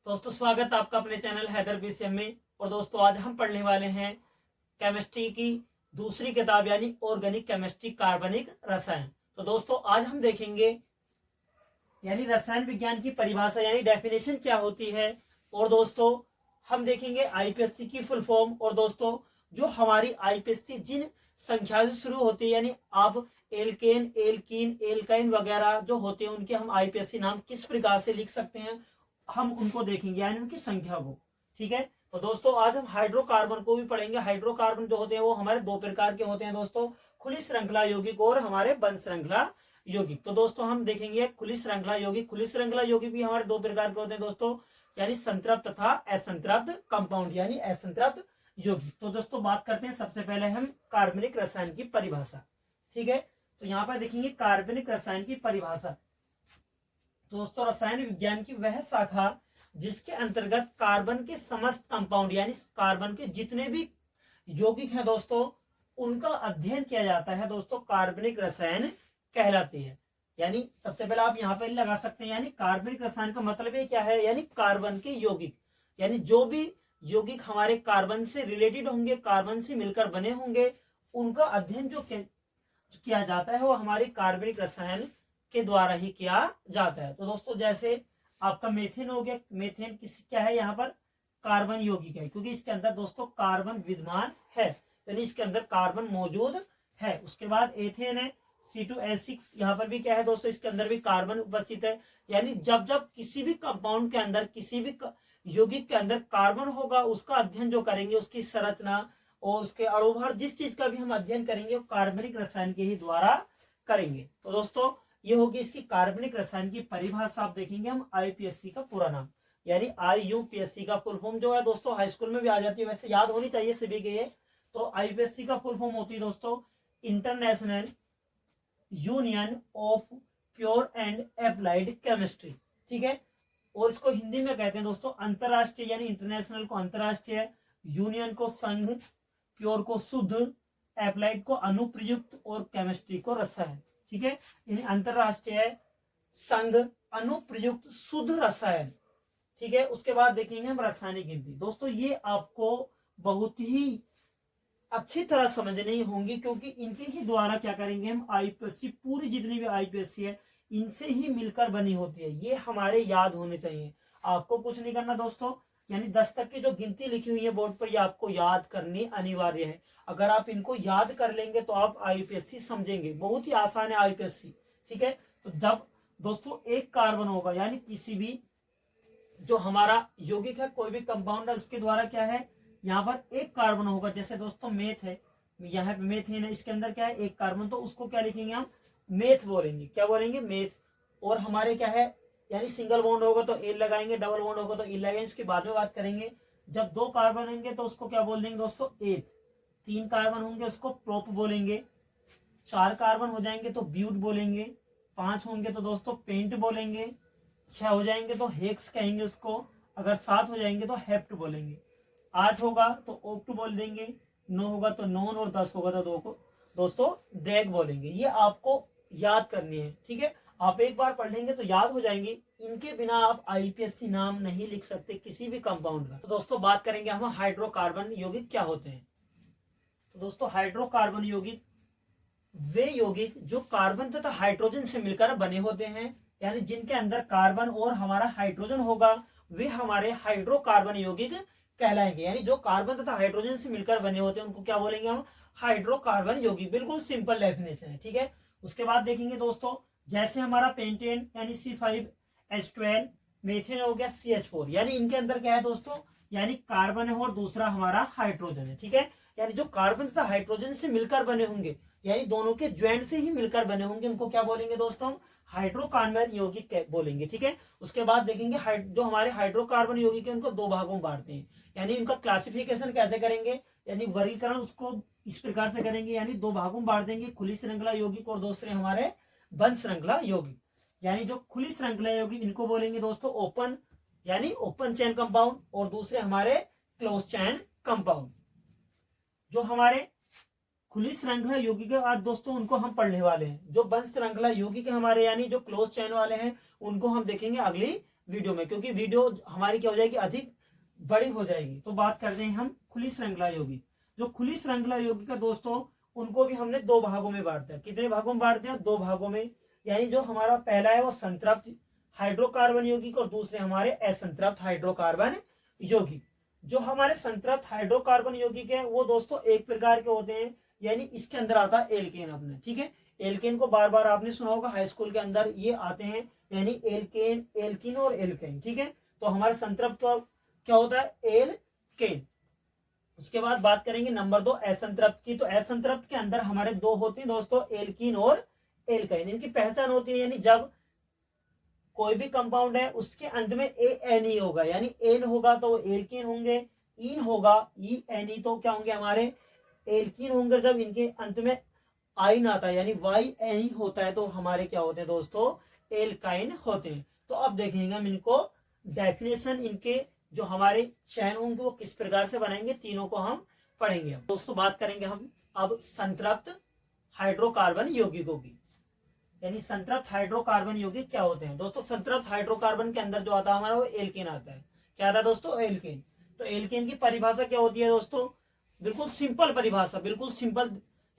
दोस्तों स्वागत है आपका अपने चैनल हैदर बीसीएम में। और दोस्तों आज हम पढ़ने वाले हैं केमिस्ट्री की दूसरी किताब यानी ऑर्गेनिक केमिस्ट्री कार्बनिक रसायन। तो दोस्तों आज हम देखेंगे यानी रसायन विज्ञान की परिभाषा यानी डेफिनेशन क्या होती है। और दोस्तों हम देखेंगे आईपीएससी की फुल फॉर्म। और दोस्तों जो हमारी आईपीएससी जिन संख्या से शुरू होती है यानी अब एल्केन एल्कीन एल्काइन वगैरह जो होते हैं उनके हम आईपीएससी नाम किस प्रकार से लिख सकते हैं हम उनको देखेंगे यानी उनकी संख्या को। ठीक है, तो दोस्तों आज हम हाइड्रोकार्बन को भी पढ़ेंगे। हाइड्रोकार्बन जो होते हैं वो हमारे दो प्रकार के होते हैं दोस्तों, खुली श्रृंखला यौगिक और हमारे बंद श्रृंखला यौगिक। तो दोस्तों हम देखेंगे खुली श्रृंखला यौगिक। खुली श्रृंखला यौगिक भी हमारे दो प्रकार के होते हैं दोस्तों, यानी संतृप्त तथा असंतृप्त कंपाउंड यानी असंतृप्त यौगिक। तो दोस्तों बात करते हैं सबसे पहले हम कार्बनिक रसायन की परिभाषा। ठीक है, तो यहाँ पर देखेंगे कार्बनिक रसायन की परिभाषा। दोस्तों रसायन विज्ञान की वह शाखा जिसके अंतर्गत कार्बन के समस्त कंपाउंड यानी कार्बन के जितने भी यौगिक हैं दोस्तों उनका अध्ययन किया जाता है दोस्तों, कार्बनिक रसायन कहलाती है। यानी सबसे पहले आप यहाँ पर लगा सकते हैं यानी कार्बनिक रसायन का मतलब ये क्या है, यानी कार्बन के यौगिक यानी जो भी यौगिक हमारे कार्बन से रिलेटेड होंगे, कार्बन से मिलकर बने होंगे, उनका अध्ययन जो किया जाता है वो हमारी कार्बनिक रसायन के द्वारा ही किया जाता है। तो दोस्तों जैसे आपका मेथेन हो गया, मेथेन किस क्या है, यहाँ पर कार्बन यौगिक है क्योंकि इसके अंदर दोस्तों कार्बन विद्यमान है यानी इसके अंदर कार्बन मौजूद है। उसके बाद एथेन है C2H6, यहाँ पर भी क्या है दोस्तों, इसके अंदर भी कार्बन उपस्थित है। यानी जब जब किसी भी कंपाउंड के अंदर किसी भी यौगिक के अंदर कार्बन होगा उसका अध्ययन जो करेंगे, उसकी संरचना और उसके अणुभार जिस चीज का भी हम अध्ययन करेंगे वो कार्बनिक रसायन के ही द्वारा करेंगे। तो दोस्तों ये होगी इसकी कार्बनिक रसायन की परिभाषा। आप देखेंगे हम आईपीएससी का पूरा नाम यानी IUPAC का फुल फॉर्म जो है दोस्तों हाई स्कूल में भी आ जाती है, वैसे याद होनी चाहिए सभी के ये। तो आईपीएससी का फुल फॉर्म होती है दोस्तों international union of pure and applied chemistry. ठीक है, और इसको हिंदी में कहते हैं दोस्तों अंतरराष्ट्रीय यानी इंटरनेशनल को अंतरराष्ट्रीय, यूनियन को संघ, प्योर को शुद्ध, एप्लाइड को अनुप्रयुक्त और केमिस्ट्री को रसायन। ठीक है, यानी अंतरराष्ट्रीय संघ अनुप्रयुक्त शुद्ध रसायन। ठीक है, उसके बाद देखेंगे हम रासायनिक गिनती। दोस्तों ये आपको बहुत ही अच्छी तरह समझनी होंगी क्योंकि इनके ही द्वारा क्या करेंगे हम आईपीएससी, पूरी जितनी भी आईपीएससी है इनसे ही मिलकर बनी होती है। ये हमारे याद होने चाहिए, आपको कुछ नहीं करना दोस्तों। यानी 10 तक की जो गिनती लिखी हुई है बोर्ड पर ये आपको याद करनी अनिवार्य है। अगर आप इनको याद कर लेंगे तो आप आईपीएससी समझेंगे, बहुत ही आसान है आईपीएससी। ठीक है, तो जब दोस्तों एक कार्बन होगा यानी किसी भी जो हमारा यौगिक है कोई भी कंपाउंड है उसके द्वारा क्या है, यहाँ पर एक कार्बन होगा। जैसे दोस्तों मेथ है, यहाँ पे मेथेन है, इसके अंदर क्या है एक कार्बन, तो उसको क्या लिखेंगे हम मेथ बोलेंगे। क्या बोलेंगे, मेथ। और हमारे क्या है यानी सिंगल बॉन्ड होगा तो एल लगाएंगे, डबल बॉन्ड होगा तो एल लगाएंगे, इसके बाद में बात करेंगे। जब 2 कार्बन होंगे तो उसको क्या बोल देंगे दोस्तों एथ, 3 कार्बन होंगे उसको प्रोप बोलेंगे, 4 कार्बन हो जाएंगे तो ब्यूट बोलेंगे, 5 होंगे तो दोस्तों पेंट बोलेंगे, 6 हो जाएंगे तो हेक्स कहेंगे उसको, अगर 7 हो जाएंगे तो हेप्ट बोलेंगे, 8 होगा तो ओक्ट बोल देंगे, 9 होगा तो नॉन और 10 होगा तो 2 को दोस्तों ड्रैग बोलेंगे। ये आपको याद करनी है। ठीक है, आप एक बार पढ़ लेंगे तो याद हो जाएंगे, इनके बिना आप आईपीएससी नाम नहीं लिख सकते किसी भी कंपाउंड का। तो दोस्तों बात करेंगे हम हाइड्रोकार्बन यौगिक क्या होते हैं। तो दोस्तों हाइड्रोकार्बन यौगिक वे यौगिक जो कार्बन तथा हाइड्रोजन से मिलकर बने होते हैं यानी जिनके अंदर कार्बन और हमारा हाइड्रोजन होगा वे हमारे हाइड्रोकार्बन यौगिक कहलाएंगे। यानी जो कार्बन तथा हाइड्रोजन से मिलकर बने होते हैं उनको क्या बोलेंगे हम, हाइड्रोकार्बन यौगिक। बिल्कुल सिंपल डेफिनेशन है। ठीक है, उसके बाद देखेंगे दोस्तों जैसे हमारा पेंटेन यानी C5H12, मेथेन हो गया CH4, यानी इनके अंदर क्या है दोस्तों, यानी कार्बन है और दूसरा हमारा हाइड्रोजन है। ठीक है, यानी जो कार्बन तथा हाइड्रोजन से मिलकर बने होंगे यानी दोनों के ज्वाइंट से ही मिलकर बने होंगे उनको क्या बोलेंगे दोस्तों, हाइड्रोकार्बन यौगिक बोलेंगे। ठीक है, उसके बाद देखेंगे जो हमारे हाइड्रोकार्बन यौगिक है उनको 2 भागों में बांटते हैं। यानी इनका क्लासिफिकेशन कैसे करेंगे, यानी वर्गीकरण उसको इस प्रकार से करेंगे, यानी 2 भागों में बांट देंगे, खुली श्रृंखला यौगिक और दूसरे हमारे बंद श्रृंखला यौगिक। यानी जो खुली श्रृंखला यौगिक इनको बोलेंगे दोस्तों ओपन यानी ओपन चेन कंपाउंड, और दूसरे हमारे क्लोज चेन कंपाउंड। जो हमारे खुली श्रृंखला यौगिक है आज दोस्तों उनको हम पढ़ने वाले हैं। जो बंद श्रृंखला यौगिक है हमारे यानी जो क्लोज चेन वाले हैं उनको हम देखेंगे अगली वीडियो में, क्योंकि वीडियो हमारी क्या हो जाएगी, अधिक बड़ी हो जाएगी। तो बात करते हैं हम खुली श्रृंखला यौगिक। जो खुली श्रृंखला यौगिक का दोस्तों, उनको भी हमने दो भागों में बांट दिया। कितने भागों में बांट दिया? दो भागों में। यानी जो हमारा पहला है वो संतृप्त हाइड्रोकार्बन यौगिक और दूसरे हमारे असंतृप्त हाइड्रोकार्बन यौगिक। जो हमारे संतृप्त हाइड्रोकार्बन यौगिक है वो दोस्तों एक प्रकार के होते हैं, यानी इसके अंदर आता है एल्केन अपने, ठीक है। एल्केन को बार बार आपने सुना होगा, हाई स्कूल के अंदर ये आते हैं, यानी एल्केन, एल्किन और एल्केन, ठीक है। तो हमारे संतृप्त क्या होता है? एल्केन। उसके बाद बात करेंगे नंबर 2 असंतृप्त की। तो असंतृप्त के अंदर हमारे दो होते हैं दोस्तों, एल्किन और एल्काइन। इनकी पहचान होती है, यानी जब कोई भी कंपाउंड है उसके अंत में एन ई होगा, यानी एन होगा तो वो एल्किन होंगे, इन होगा ई एन ई तो क्या होंगे? हमारे एल्किन होंगे। जब इनके अंत में आइन आता है यानी वाई एन ई होता है तो हमारे क्या होते हैं दोस्तों? एल्काइन होते हैं। तो अब देखेंगे हम इनको डेफिनेशन, इनके जो हमारे चयन होंगे वो किस प्रकार से बनाएंगे, तीनों को हम पढ़ेंगे। दोस्तों बात करेंगे हम अब संतृप्त हाइड्रोकार्बन यौगिकों की। यानी संतृप्त हाइड्रोकार्बन यौगिक क्या होते हैं दोस्तों? संतृप्त हाइड्रोकार्बन के अंदर जो आता है हमारा वो एल्केन आता है। क्या आता है दोस्तों? एल्केन। तो एल्केन की परिभाषा क्या होती है दोस्तों? बिल्कुल सिंपल परिभाषा, बिल्कुल सिंपल,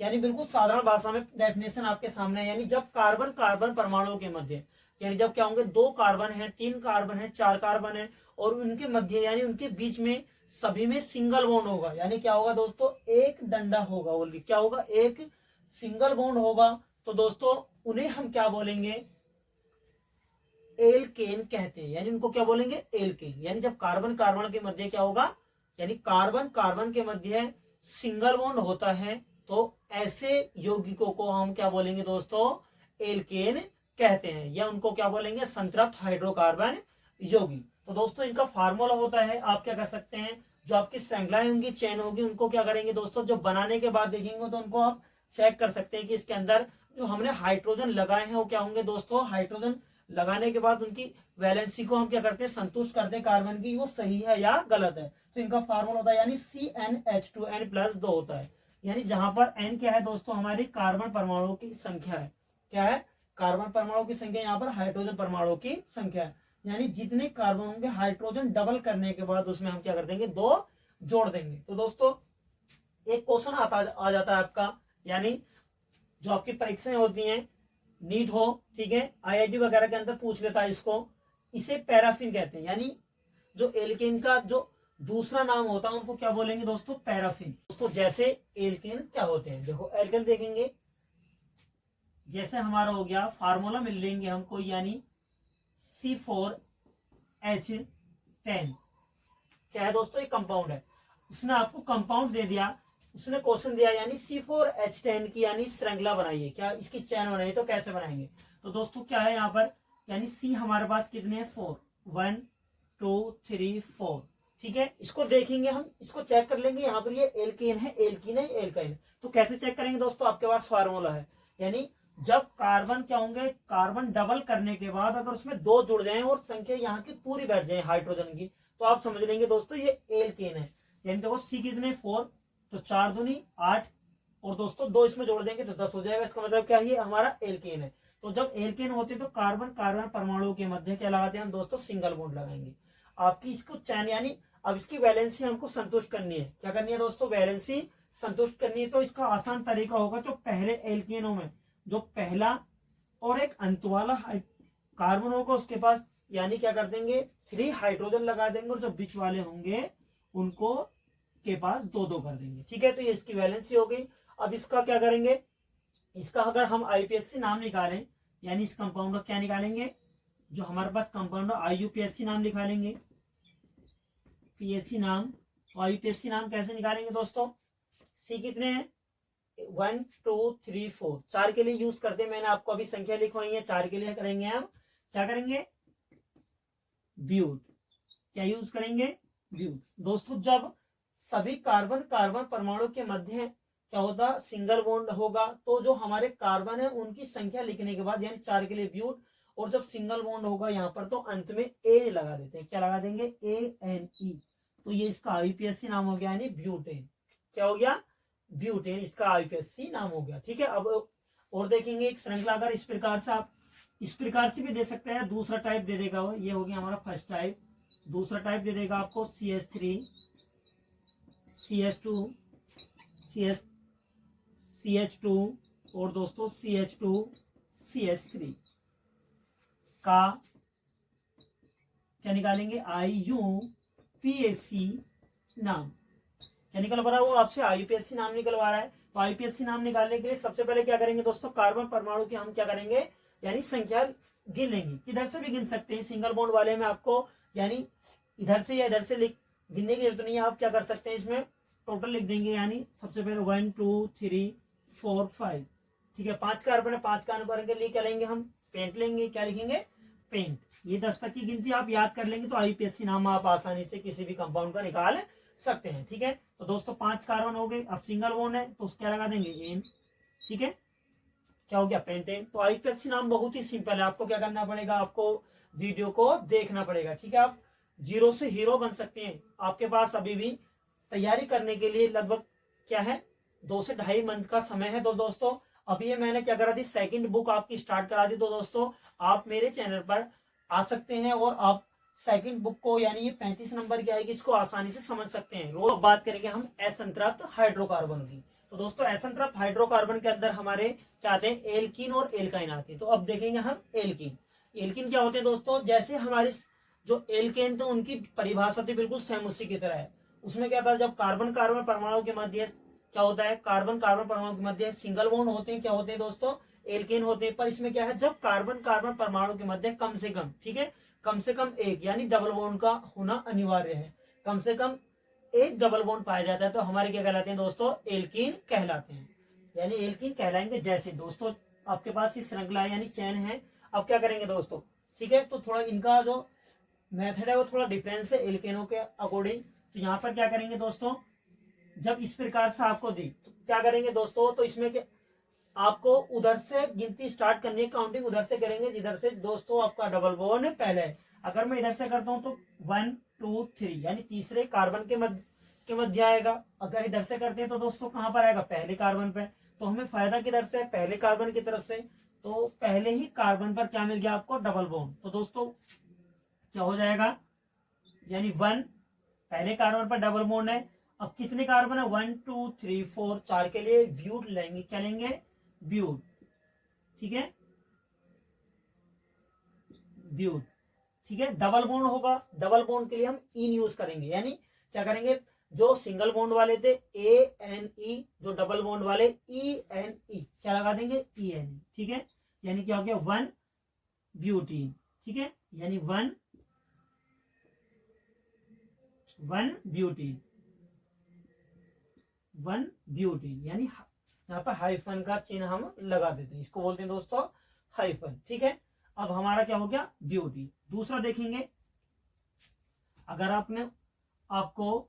यानी बिल्कुल साधारण भाषा में डेफिनेशन आपके सामने है। यानी जब कार्बन कार्बन परमाणुओं के मध्य, यानी जब क्या होंगे, 2 कार्बन है, 3 कार्बन है, 4 कार्बन है और उनके मध्य यानी उनके बीच में सभी में सिंगल बॉन्ड होगा। यानी क्या होगा दोस्तों? एक डंडा होगा, बोलिए क्या होगा? एक सिंगल बॉन्ड होगा। तो दोस्तों उन्हें हम क्या बोलेंगे? एल्केन कहते हैं। यानी उनको क्या बोलेंगे? एल्केन। यानी जब कार्बन कार्बन के मध्य क्या होगा, यानी कार्बन कार्बन के मध्य सिंगल बॉन्ड होता है तो ऐसे यौगिकों को हम क्या बोलेंगे दोस्तों? एल्केन कहते हैं, या उनको क्या बोलेंगे? संतृप्त हाइड्रोकार्बन यौगिक। तो दोस्तों इनका फार्मूला होता है, आप क्या कर सकते हैं, जो आपकी श्रृंखलाएं होंगी, चेन होगी, उनको क्या करेंगे दोस्तों? जब बनाने के बाद देखेंगे तो उनको आप चेक कर सकते हैं कि इसके अंदर जो हमने हाइड्रोजन लगाए हैं वो क्या होंगे दोस्तों? हाइड्रोजन लगाने के बाद उनकी वैलेंसी को हम क्या करते हैं? संतुष्ट करते हैं कार्बन की, वो सही है या गलत है। तो इनका फार्मूला होता है, यानी CnH2n+2 होता है। यानी जहां पर n क्या है दोस्तों? हमारी कार्बन परमाणुओं की संख्या है। क्या है? कार्बन परमाणुओं की संख्या। यहाँ पर हाइड्रोजन परमाणुओं की संख्या है। यानी जितने कार्बन होंगे हाइड्रोजन डबल करने के बाद उसमें हम क्या कर देंगे? 2 जोड़ देंगे। तो दोस्तों एक क्वेश्चन आ जाता है आपका, यानी जो आपकी परीक्षाएं होती हैं, नीट हो, ठीक है, IIT वगैरह के अंदर पूछ लेता है इसको, इसे पैराफिन कहते हैं। यानी जो एल्केन का जो दूसरा नाम होता है उनको क्या बोलेंगे दोस्तों? पैराफिन। दोस्तों जैसे एल्केन क्या होते हैं, देखो एल्केन देखेंगे, जैसे हमारा हो गया फार्मूला मिल लेंगे हमको, यानी C4H10 क्या है दोस्तों? ये कंपाउंड है। उसने आपको कंपाउंड दे दिया, उसने क्वेश्चन दिया, यानी C4H10 की यानी श्रृंखला बनाइए, क्या इसकी चैन बनाइए, तो कैसे बनाएंगे? तो दोस्तों क्या है यहाँ पर, यानी C हमारे पास कितने हैं? 4, 1 2 3 4, ठीक है। इसको देखेंगे हम, इसको चेक कर लेंगे, यहाँ पर ये एल्केन है, एल्कीन है, एल्काइन। तो कैसे चेक करेंगे दोस्तों? आपके पास फार्मूला है, यानी जब कार्बन क्या होंगे, कार्बन डबल करने के बाद अगर उसमें 2 जुड़ जाए और संख्या यहाँ की पूरी बैठ जाए हाइड्रोजन की, तो आप समझ लेंगे दोस्तों ये एल्केन है। यानी देखो C कितने? 4, तो 4 दूनी 8 और दोस्तों 2 इसमें जोड़ देंगे तो 10 हो जाएगा। इसका मतलब क्या है? ये हमारा एल्केन है। तो जब एल्केन होते हैं तो कार्बन कार्बन परमाणुओं के मध्य क्या लगाते हैं हम दोस्तों? सिंगल बॉन्ड लगाएंगे। आपकी इसको चैन, यानी अब इसकी वैलेंसी हमको संतुष्ट करनी है। क्या करनी है दोस्तों? वैलेंसी संतुष्ट करनी है। तो इसका आसान तरीका होगा, जो पहले एल्केनों में जो पहला और एक अंत वाला कार्बन होगा उसके पास, यानी क्या कर देंगे? 3 हाइड्रोजन लगा देंगे और जो बीच वाले होंगे उनको के पास 2-2 कर देंगे, ठीक है। तो ये इसकी वैलेंसी हो गई। अब इसका क्या करेंगे? इसका अगर हम IPSC नाम निकालें, यानी इस कंपाउंड का क्या निकालेंगे? जो हमारे पास कंपाउंड IUPAC नाम निकालेंगे, PAC नाम। तो IUPAC नाम कैसे निकालेंगे दोस्तों? C कितने हैं? 1 2 3 4, 4 के लिए यूज करते हैं। मैंने आपको अभी संख्या लिखवाई है, 4 के लिए करेंगे हम क्या करेंगे? ब्यूट। क्या यूज करेंगे? ब्यूट। दोस्तों जब सभी कार्बन कार्बन परमाणु के मध्य क्या होता? सिंगल बॉन्ड होगा, तो जो हमारे कार्बन है उनकी संख्या लिखने के बाद, यानी 4 के लिए ब्यूट, और जब सिंगल बॉन्ड होगा यहाँ पर तो अंत में ए लगा देते हैं। क्या लगा देंगे? ANE। तो ये इसका IUPAC नाम हो गया, यानी ब्यूटेन। क्या हो गया? ब्यूटेन, इसका IUPAC नाम हो गया, ठीक है। अब और देखेंगे एक श्रृंखला अगर इस प्रकार से आप इस प्रकार से भी दे सकते हैं, दूसरा टाइप दे देगा वो, ये हो गया हमारा फर्स्ट टाइप। दूसरा टाइप दे देगा आपको CH3, CH2, CH2 और दोस्तों CH2, CH3 का क्या निकालेंगे, IUPAC नाम। क्या निकल पा रहा है वो आपसे, IUPAC नाम निकलवा रहा है। तो IUPAC नाम निकालने के लिए सबसे पहले क्या करेंगे दोस्तों, कार्बन परमाणु की हम क्या करेंगे, यानी संख्या गिन लेंगे। किधर से भी गिन सकते हैं, सिंगल बॉन्ड वाले में आपको यानी इधर से या इधर से गिनने की जरूरत नहीं है। आप क्या कर सकते हैं, इसमें टोटल लिख देंगे, यानी सबसे पहले 1 2 3 4 5, ठीक है। 5 कार्बन है, 5 कार्बन के लिए क्या लेंगे हम, पेंट लेंगे। क्या लिखेंगे, पेंट। ये 10 तक की गिनती आप याद कर लेंगे तो IUPAC नाम आप आसानी से किसी भी कंपाउंड का निकाल सकते हैं, ठीक है। तो दोस्तों 5 कार्बन हो गए। अब सिंगल बॉन्ड है तो क्या लगा देंगे, एन, ठीक है। क्या हो गया, पेंटेन। तो IUPAC नाम बहुत ही सिंपल है, आपको क्या करना पड़ेगा, आपको वीडियो को देखना पड़ेगा, ठीक है। आप जीरो से हीरो बन सकते हैं। आपके पास अभी भी तैयारी करने के लिए लगभग क्या है, 2 से 2.5 मंथ का समय है। तो दोस्तों अभी ये मैंने क्या करा दी, सेकंड बुक आपकी स्टार्ट करा दी। तो दोस्तों आप मेरे चैनल पर आ सकते हैं और आप सेकंड बुक को, यानी ये 35 नंबर की आएगी, इसको आसानी से समझ सकते हैं। रोज बात करेंगे हम असंतृप्त हाइड्रोकार्बन की। तो दोस्तों असंतृप्त हाइड्रोकार्बन के अंदर हमारे क्या आते हैं, एल्कीन और एल्काइन आते हैं। तो अब देखेंगे हम एल्कीन। एल्कीन क्या होते हैं दोस्तों, जैसे हमारे जो एल्केन तो उनकी परिभाषा थी बिल्कुल सेम उसी की तरह है। उसमें क्या था, जब कार्बन कार्बन परमाणु के मध्य क्या होता है, कार्बन कार्बन परमाणु के मध्य सिंगल बॉन्ड होते हैं, क्या होते हैं दोस्तों, एल्केन होते हैं। पर इसमें क्या है, जब कार्बन कार्बन परमाणु के मध्य कम से कम, ठीक है, कम से कम एक यानी डबल बॉन्ड का होना अनिवार्य है, कम से कम एक डबल बॉन्ड पाया जाता है, तो हमारे क्या कहलाते हैं दोस्तों, एल्कीन कहलाते हैं, यानी एल्कीन कहलाएंगे। जैसे दोस्तों आपके पास ये श्रृंखला है यानी चैन है। अब क्या करेंगे दोस्तों, ठीक है, तो थोड़ा इनका जो मेथड है वो थोड़ा डिफरेंस है एल्केनों के अकॉर्डिंग। तो यहाँ पर क्या करेंगे दोस्तों, जब इस प्रकार से आपको दी तो क्या करेंगे दोस्तों, तो इसमें क्या आपको उधर से गिनती स्टार्ट करनी है, काउंटिंग उधर से करेंगे जिधर से दोस्तों आपका डबल बॉन्ड पहले है। अगर मैं इधर से करता हूं तो 1 2 3 यानी तीसरे कार्बन के मध्य आएगा। अगर इधर से करते हैं तो दोस्तों कहां पर आएगा, पहले कार्बन पे। तो हमें फायदा किधर से, पहले कार्बन की तरफ से। तो पहले ही कार्बन पर क्या मिल गया आपको, डबल बॉन्ड। तो दोस्तों क्या हो जाएगा, यानी 1 पहले कार्बन पर डबल बॉन्ड है। अब कितने कार्बन है, 1 2 3 4, 4 के लिए ब्यूट लेंगे। क्या लेंगे, ब्यूट, ठीक है, ब्यूट, ठीक है। डबल बॉन्ड होगा, डबल बॉन्ड के लिए हम इन यूज करेंगे, यानी क्या करेंगे, जो सिंगल बॉन्ड वाले थे ANE, जो डबल बॉन्ड वाले ENE, क्या लगा देंगे, ENE, ठीक है। यानी क्या हो गया, 1 ब्यूटीन, ठीक है, यानी 1 ब्यूटीन, 1 ब्यूटीन, यानी यहाँ पर हाइफन का चिन्ह हम लगा देते हैं, इसको बोलते हैं दोस्तों हाइफन, ठीक है। अब हमारा क्या हो गया, ब्यूटी। दूसरा देखेंगे, अगर आपको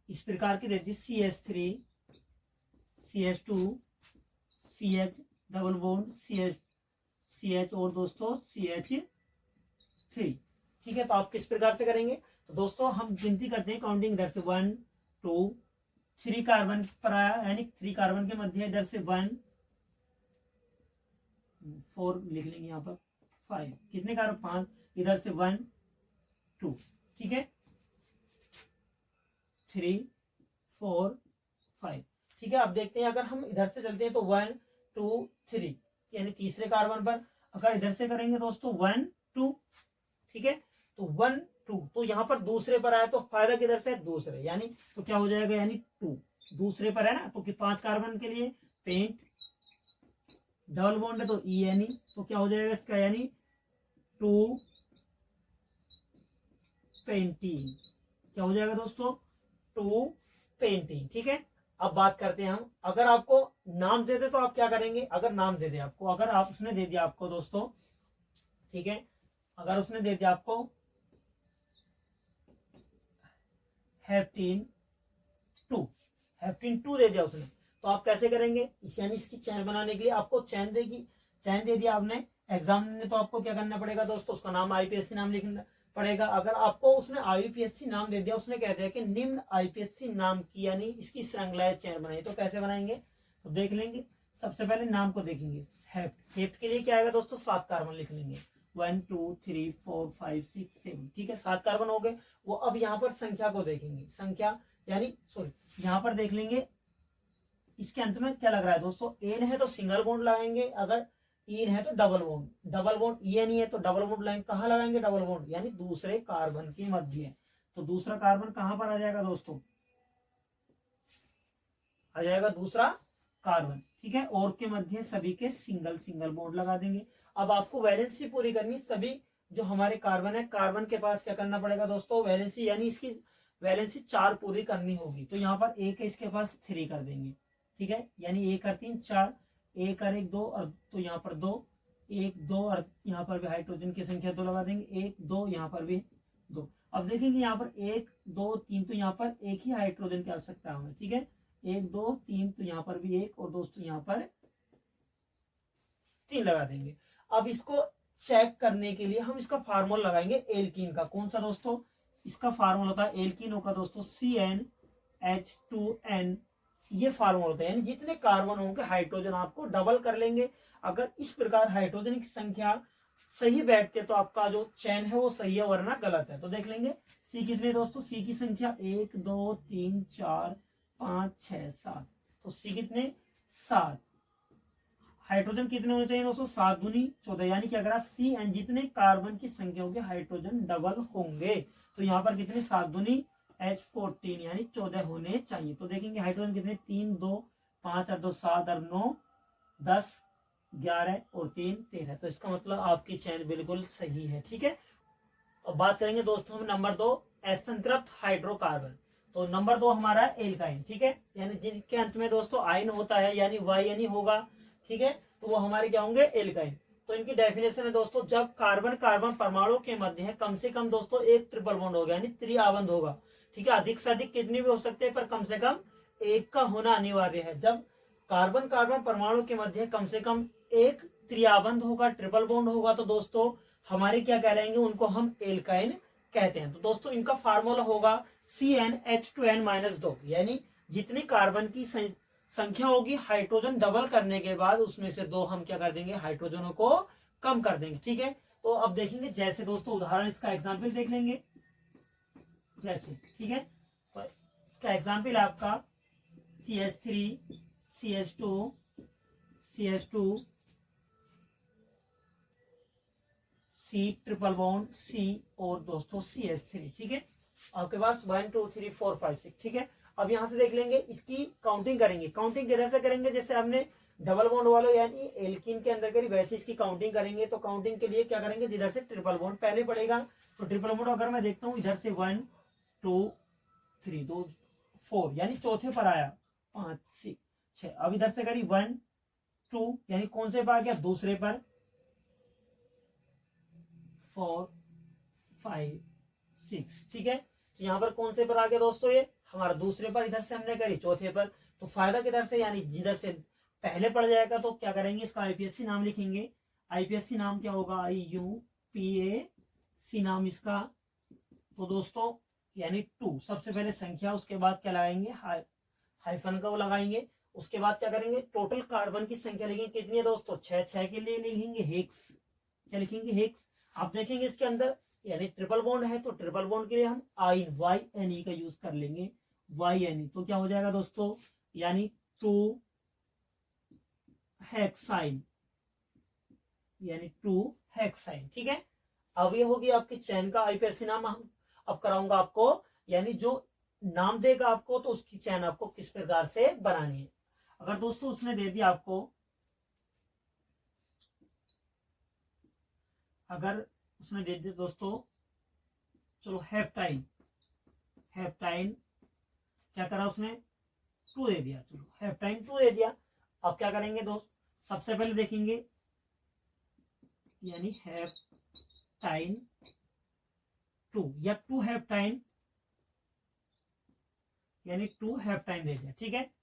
इस प्रकार की दे दी CH3 CH2 CH double bond CH और दोस्तों CH3, ठीक है। तो आप किस प्रकार से करेंगे, तो दोस्तों हम गिनती करते हैं, काउंटिंग इधर से 1 2 3 कार्बन पर आया, यानी 3 कार्बन के मध्य इधर से 1 4 लिख लेंगे, यहाँ पर 5, कितने कार्बन, 5, इधर से 1 2, ठीक है, 3 4 5, ठीक है। अब देखते हैं, अगर हम इधर से चलते हैं तो 1 2 3 यानी तीसरे कार्बन पर। अगर इधर से करेंगे दोस्तों 1 2, ठीक है, तो 1 2, तो यहाँ पर दूसरे पर आया तो फायदा किधर से, दूसरे, यानी तो क्या हो जाएगा, यानी 2 दूसरे पर है ना, तो 5 कार्बन के लिए पेंट, डबल बॉन्ड है तो ENE, तो क्या हो जाएगा इसका, यानी 2 पेंटीन, क्या हो जाएगा दोस्तों, 2 पेंटीन, ठीक है। अब बात करते हैं हम, अगर आपको नाम दे दे तो आप क्या करेंगे, अगर नाम दे दे आपको, अगर आप उसने दे दिया आपको दोस्तों, ठीक है, अगर उसने दे दिया आपको हेप्टीन 2 दे दिया उसने, तो आप कैसे करेंगे, यानी इसकी चैन बनाने के लिए आपको चैन दे दिया आपने एग्जाम में, तो आपको क्या करना पड़ेगा दोस्तों, उसका नाम IUPAC नाम लिखना पड़ेगा। अगर आपको उसने IUPAC नाम दे दिया, उसने कह दिया कि निम्न IUPAC नाम की यानी इसकी श्रृंखला चैन बनाई, तो कैसे बनाएंगे, तो देख लेंगे। सबसे पहले नाम को देखेंगे, हेप्ट के लिए क्या आएगा दोस्तों, 7 कार्बन लिख लेंगे, 1 2 3 4 5 6 7, ठीक है, 7 कार्बन हो गए। वो अब यहाँ पर संख्या को देखेंगे, संख्या यानी सॉरी यहाँ पर देख लेंगे इसके अंत में क्या लग रहा है दोस्तों, एन है तो सिंगल बॉन्ड लगाएंगे, अगर इन है तो डबल बॉन्ड, डबल बॉन्ड ये नहीं है तो डबल बॉन्ड लाइन कहाँ लगाएंगे, डबल बॉन्ड यानी दूसरे कार्बन के मध्य। तो दूसरा कार्बन कहां पर आ जाएगा दोस्तों, आ जाएगा दूसरा कार्बन, ठीक है, और के मध्य सभी के सिंगल सिंगल बॉन्ड लगा देंगे। अब आपको वैलेंसी पूरी करनी, सभी जो हमारे कार्बन है, कार्बन के पास क्या करना पड़ेगा दोस्तों, वैलेंसी यानी इसकी वैलेंसी 4 पूरी करनी होगी। तो यहाँ पर एक है, इसके पास 3 कर देंगे, ठीक है, यानी 1 और 3 4, 1 और 1 2, और तो यहाँ पर 2, 1 2, और यहाँ पर भी हाइड्रोजन की संख्या 2 लगा देंगे, 1 2, यहाँ पर भी 2। अब देखेंगे यहाँ पर 1 2 3, तो यहाँ पर एक ही हाइड्रोजन की आवश्यकता है, ठीक है, 1 2 3, तो यहाँ पर भी 1, और दोस्तों यहाँ पर 3 लगा देंगे। अब इसको चेक करने के लिए हम इसका फार्मूला लगाएंगे एल्कीन का। कौन सा दोस्तों, इसका फार्मूला होता है एल्कीन होगा दोस्तों CnH2n, ये फार्मूला होता है, यानी जितने कार्बन होंगे हाइड्रोजन आपको डबल कर लेंगे। अगर इस प्रकार हाइड्रोजन की संख्या सही बैठते तो आपका जो चैन है वो सही है, वरना गलत है। तो देख लेंगे सी कितने दोस्तों, सी की संख्या 1 2 3 4 5 6 7, तो सी कितने 7। हाइड्रोजन कितने होने चाहिए दोस्तों, 7 दूनी 14, यानी कि अगर सी एन जितने कार्बन की संख्या होगी हाइड्रोजन डबल होंगे। तो यहाँ पर कितने 7 दूनी H14 यानी 14 होने चाहिए। तो देखेंगे हाइड्रोजन कितने 3 2 5 और 2 7 और 9 10 11 और 3 13, तो इसका मतलब आपकी चैन बिल्कुल सही है, ठीक है। अब बात करेंगे दोस्तों हम नंबर 2 असंतृप्त हाइड्रोकार्बन। तो नंबर 2 हमारा एल्काइन, ठीक है, यानी जिनके अंत में दोस्तों आयन होता है यानी वाई यानी होगा, ठीक है, तो वो हमारे क्या होंगे एल्काइन। तो इनकी डेफिनेशन है दोस्तों, जब कार्बन कार्बन परमाणु के मध्य है कम से कम दोस्तों एक ट्रिपल बॉन्ड होगा यानी त्रिआबंध होगा, ठीक है, अधिक से अधिक कितने भी हो सकते हैं पर कम से कम एक का होना अनिवार्य है। जब कार्बन कार्बन परमाणु के मध्य कम से कम एक त्रिआबंध होगा, ट्रिपल बॉन्ड होगा, तो दोस्तों हमारे क्या कहलाएंगे, उनको हम एल्काइन कहते हैं। तो दोस्तों इनका फार्मूला होगा CnH2n-2, यानी जितनी कार्बन की संख्या होगी हाइड्रोजन डबल करने के बाद उसमें से 2 हम क्या कर देंगे, हाइड्रोजनों को कम कर देंगे, ठीक है। तो अब देखेंगे जैसे दोस्तों उदाहरण, इसका एग्जाम्पल देख लेंगे जैसे, ठीक है, तो इसका एग्जाम्पल आपका CH3 CH2 CH2 C triple bond C और दोस्तों CH3, ठीक है, आपके पास 1 2 3 4 5 6, ठीक है। अब यहां से देख लेंगे इसकी काउंटिंग करेंगे, काउंटिंग किधर से करेंगे, जैसे हमने डबल बॉन्ड वालों यानी एल्कीन के अंदर करी वैसे इसकी काउंटिंग करेंगे। तो काउंटिंग के लिए क्या करेंगे, जिधर से ट्रिपल बॉन्ड पहले पड़ेगा, तो ट्रिपल बॉन्ड अगर मैं देखता हूँ इधर से 1 2 3 2 4 यानी चौथे पर आया, 5 6, अब इधर से करी 1 2 यानी कौन से पर आ गया, दूसरे पर, 4 5 6, ठीक है, तो यहाँ पर कौन से पर आ गया दोस्तों, ये हमारा दूसरे पर, इधर से हमने करी चौथे पर। तो फायदा किधर से, यानी जिधर से पहले पड़ जाएगा तो क्या करेंगे, इसका आईपीएससी नाम लिखेंगे। आईपीएससी नाम क्या होगा, IUPAC नाम इसका। तो दोस्तों यानी 2 सबसे पहले संख्या, उसके बाद क्या लगाएंगे, हाइफन का वो लगाएंगे। उसके बाद क्या करेंगे, टोटल कार्बन की संख्या लिखेंगे, कितनी है दोस्तों 6, 6 के लिए लिखेंगे हेक्स, क्या लिखेंगे हेक्स। आप देखेंगे इसके अंदर यानी ट्रिपल बॉन्ड है, तो ट्रिपल बॉन्ड के लिए हम आइन YNE का यूज कर लेंगे, YNE, तो क्या हो जाएगा दोस्तों, यानी 2 हेक्साइन, यानी 2 हेक्साइन, ठीक है। अब ये होगी आपकी चैन का आईपीएससी नाम। हम अब कराऊंगा आपको, यानी जो नाम देगा आपको तो उसकी चैन आपको किस प्रकार से बनानी है। अगर दोस्तों उसने दे दिया आपको, अगर उसने दे दिया दोस्तों, चलो हेप्टाइन, हेप्टाइन क्या करा उसने, 2 दे दिया, चलो हेप्टाइन 2 दे दिया। अब क्या करेंगे दोस्त, सबसे पहले देखेंगे यानी हेप्टाइन 2 या 2 हेप्टाइन, यानी 2 हेप्टाइन दे दिया, ठीक है,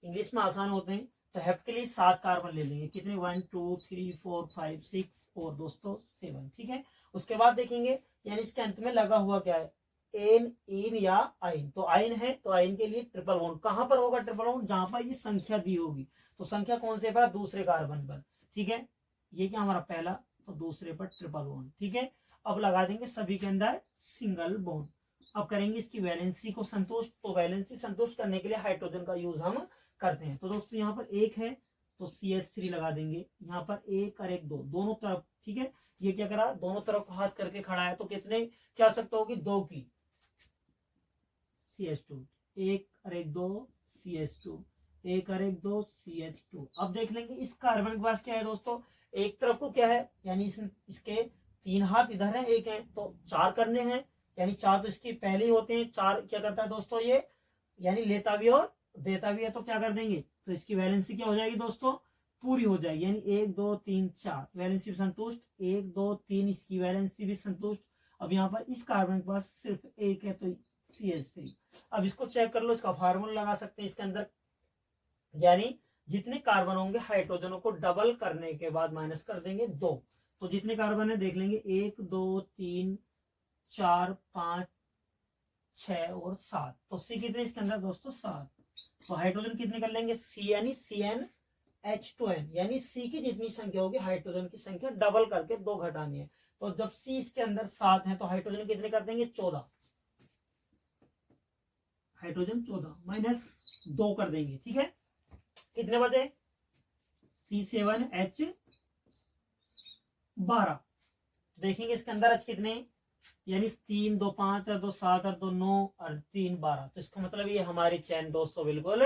इंग्लिश में आसान होते हैं। तो हेप्ट के लिए 7 कार्बन ले लेंगे, कितने 1 2 3 4 5 6 और दोस्तों 7, ठीक है। उसके बाद देखेंगे यानी इसके अंत में लगा हुआ क्या है, एन इन या आइन। तो आइन है तो आइन के लिए ट्रिपल बॉन्ड कहां पर होगा, ट्रिपल बॉन्ड जहां पर ये संख्या दी होगी। तो संख्या कौन से पर, दूसरे कार्बन पर, ठीक है। ये क्या हमारा पहला, तो दूसरे पर ट्रिपल बॉन्ड, ठीक है। अब लगा देंगे सभी के अंदर सिंगल बॉन्ड। अब करेंगे इसकी वैलेंसी को संतुष्ट, तो वैलेंसी संतुष्ट करने के लिए हाइड्रोजन का यूज हम करते हैं। तो दोस्तों यहाँ पर एक है तो CH3 लगा देंगे, यहाँ पर एक और एक दो, दोनों तरफ, ठीक है। ये क्या करा, दोनों तरफ हाथ करके खड़ा है, तो कितने क्या हो सकता होगी, दो की CH2, एक और एक दो CH2, एक और एक दो CH2। अब देख लेंगे इस कार्बन के पास क्या है दोस्तों, एक तरफ को क्या है, यानी इसके 3 हाथ इधर है, एक है, तो 4 करने हैं, यानी 4 तो इसकी पहले ही होते हैं। 4 क्या करता है दोस्तों ये, यानी लेता भी और देता भी है, तो क्या कर देंगे, तो इसकी वैलेंसी क्या हो जाएगी दोस्तों, पूरी हो जाएगी, यानी 1 2 3 4 वैलेंसी भी संतुष्ट, 1 2 3 इसकी वैलेंसी भी संतुष्ट। अब यहाँ पर इस कार्बन के पास सिर्फ एक है, तो CH3। अब इसको चेक कर लो, इसका फार्मूला लगा सकते हैं इसके अंदर, यानी जितने कार्बन होंगे हाइड्रोजनों को डबल करने के बाद माइनस कर देंगे 2। तो जितने कार्बन है देख लेंगे, 1 2 3 4 5 6 और 7, तो C कितने इसके अंदर दोस्तों, 7। तो हाइड्रोजन कितने कर लेंगे, C यानी CnH2n, यानी C की जितनी संख्या होगी हाइड्रोजन की संख्या डबल करके 2 घटानी है। तो जब C इसके अंदर 7 है, तो हाइड्रोजन कितने कर देंगे, 14, हाइड्रोजन 14 माइनस 2 कर देंगे, ठीक है। कितने बचे, C7H12। देखेंगे इसके अंदर H कितने, यानी 3 2 5 और 2 7 और 2 9 और 3 12, तो इसका मतलब ये हमारी चैन दोस्तों बिल्कुल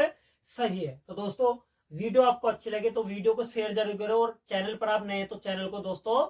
सही है। तो दोस्तों वीडियो आपको अच्छी लगे तो वीडियो को शेयर जरूर करो, और चैनल पर आप नए हैं तो चैनल को दोस्तों